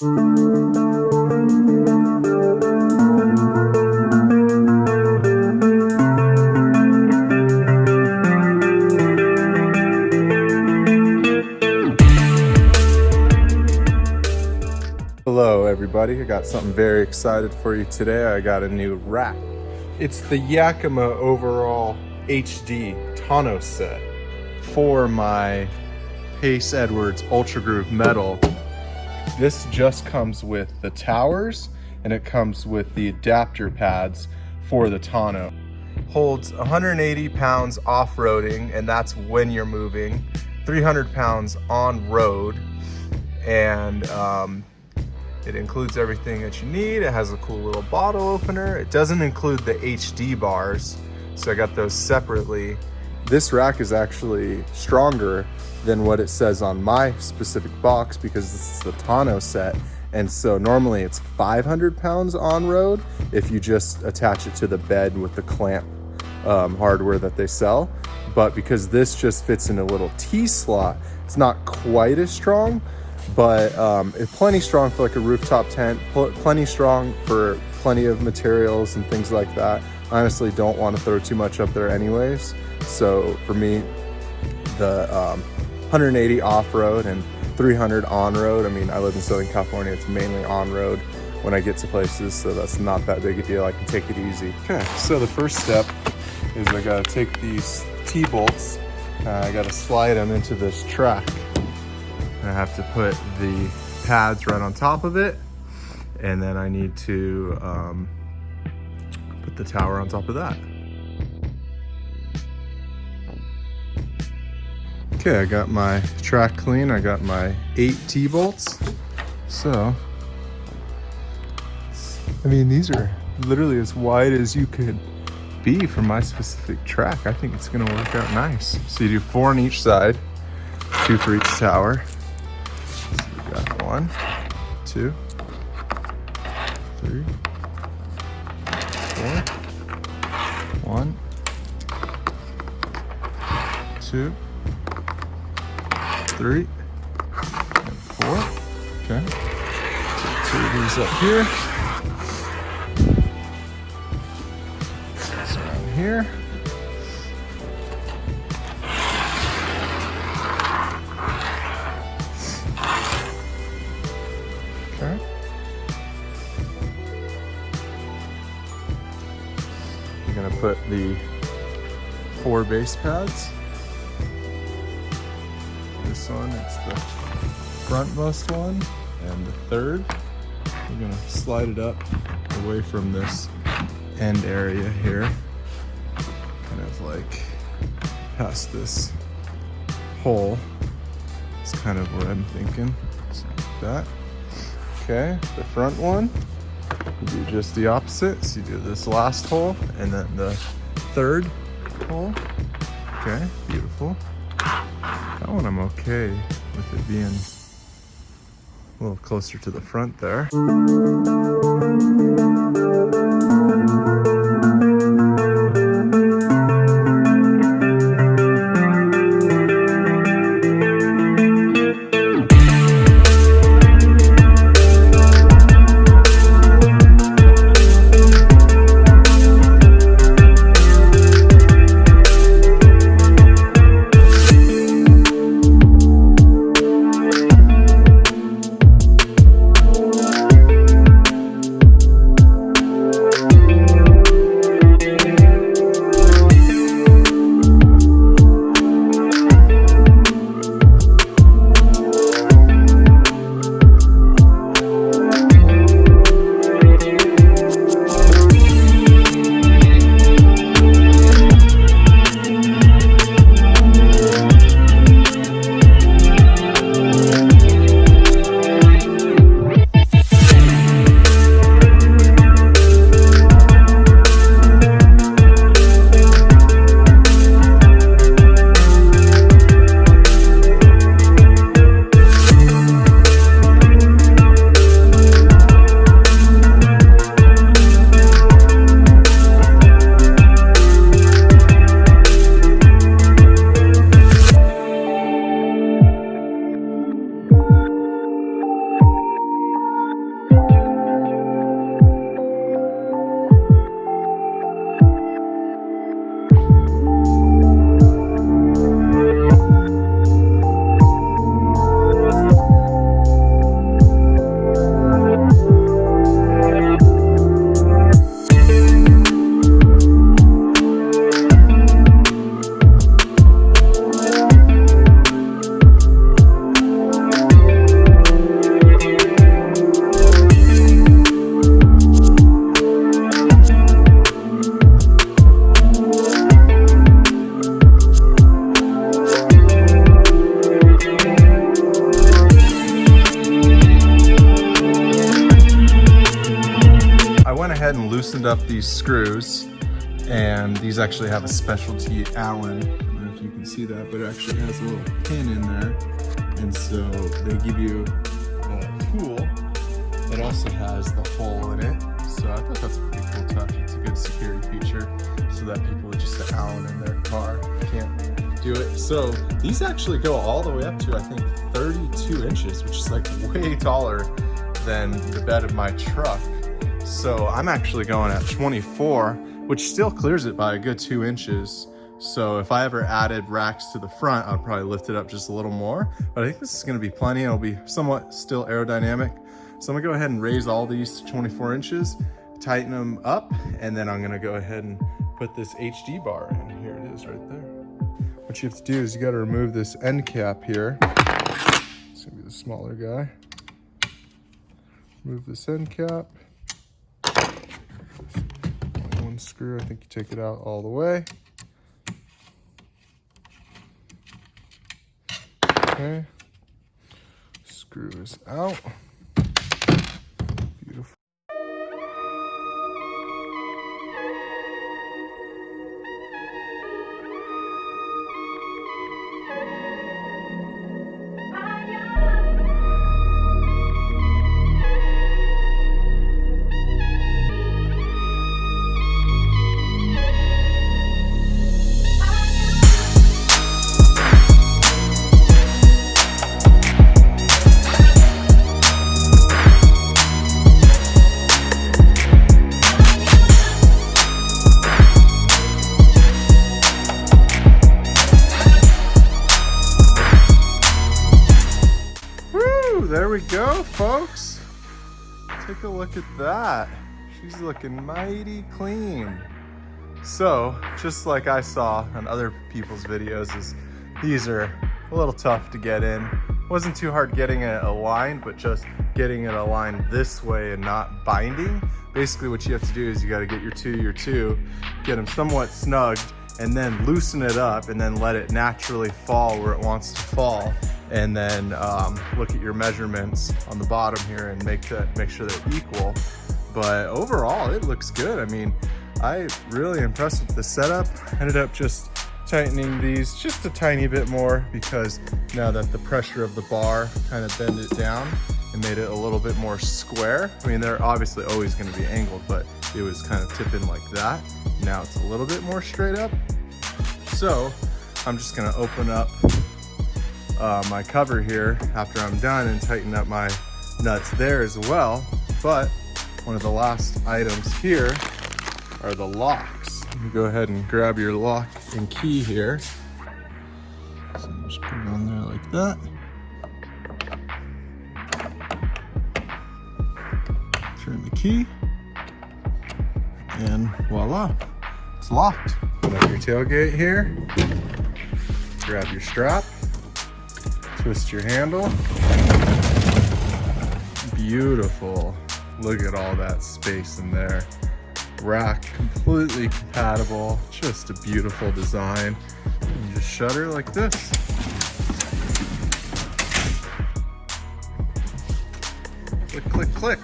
Hello everybody, I got something very excited for you today. I got a new rack. It's the Yakima OverHaul HD Tonneau Set for my Pace Edwards Ultragroove metal. This just comes with the towers and it comes with the adapter pads for the tonneau. Holds 180 pounds off-roading, and that's when you're moving, 300 pounds on road, and it includes everything that you need. It has a cool little bottle opener. It doesn't include the HD bars, so I got those separately. This rack is actually stronger than what it says on my specific box because this is the tonneau set. And so normally it's 500 pounds on road if you just attach it to the bed with the clamp hardware that they sell. But because this just fits in a little T-slot, it's not quite as strong, but it's plenty strong for like a rooftop tent, plenty strong for plenty of materials and things like that. I honestly don't want to throw too much up there anyways. So for me, the 180 off-road and 300 on-road, I mean, I live in Southern California, it's mainly on-road when I get to places, so that's not that big a deal. I can take it easy. Okay, so the first step is I gotta take these T-bolts, I gotta slide them into this track. I have to put the pads right on top of it, and then I need to put the tower on top of that. Okay, I got my track clean. I got my 8 T-bolts. So, I mean, these are literally as wide as you could be for my specific track. I think it's gonna work out nice. So you do 4 on each side, 2 for each tower. So we got 1, 2, 3, 4. 1, 2, 3, and 4. Okay. So 2 of these up here. This around here. Okay. You're gonna put the 4 base pads. This one, it's the frontmost one, and the third. We're gonna slide it up away from this end area here, kind of like past this hole. It's kind of what I'm thinking, so like that. Okay, the front one, you do just the opposite. So you do this last hole and then the third hole. Okay, beautiful. That one I'm okay with it being a little closer to the front there. ahead and loosened up these screws, and these actually have a specialty Allen. I don't know if you can see that, but it actually has a little pin in there. And so they give you a tool that also has the hole in it. So I thought that's a pretty cool touch. It's a good security feature so that people with just an Allen in their car can't do it. So these actually go all the way up to, I think, 32 inches, which is like way taller than the bed of my truck. So I'm actually going at 24, which still clears it by a good 2 inches. So if I ever added racks to the front, I'd probably lift it up just a little more, but I think this is gonna be plenty. It'll be somewhat still aerodynamic. So I'm gonna go ahead and raise all these to 24 inches, tighten them up, and then I'm gonna go ahead and put this HD bar in. Here it is right there. What you have to do is you gotta remove this end cap here. It's gonna be the smaller guy. Remove this end cap. One screw, I think you take it out all the way. Okay, screw this out. Beautiful. There we go, folks. Take a look at that. She's looking mighty clean. So, just like I saw on other people's videos, these are a little tough to get in. Wasn't too hard getting it aligned, but just getting it aligned this way and not binding. Basically what you have to do is you got to get your two, get them somewhat snugged, and then loosen it up and then let it naturally fall where it wants to fall. And then look at your measurements on the bottom here and make sure they're equal. But overall, it looks good. I mean, I really impressed with the setup. Ended up just tightening these just a tiny bit more because now that the pressure of the bar kind of bent it down and made it a little bit more square. I mean, they're obviously always going to be angled, but it was kind of tipping like that. Now it's a little bit more straight up. So I'm just going to open up my cover here after I'm done and tighten up my nuts there as well. But one of the last items here are the locks. You go ahead and grab your lock and key here. So just put it on there like that. Turn the key and voila, it's locked. Put up your tailgate here, grab your strap, twist your handle. Beautiful. Look at all that space in there. Rack completely compatible. Just a beautiful design. You just shutter like this. Click, click, click.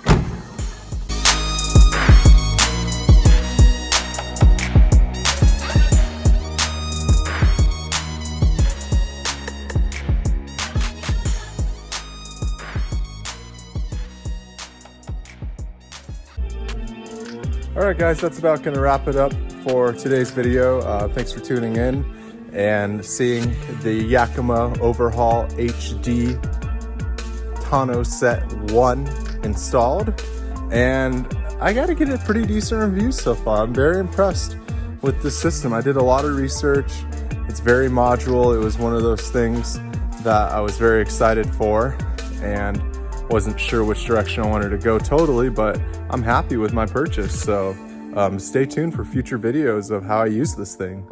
All right, guys, that's about going to wrap it up for today's video. Thanks for tuning in and seeing the Yakima OverHaul HD Tonneau Set 1 installed. And I got to get a pretty decent review so far. I'm very impressed with the system. I did a lot of research. It's very modular. It was one of those things that I was very excited for and wasn't sure which direction I wanted to go totally, but I'm happy with my purchase. So stay tuned for future videos of how I use this thing.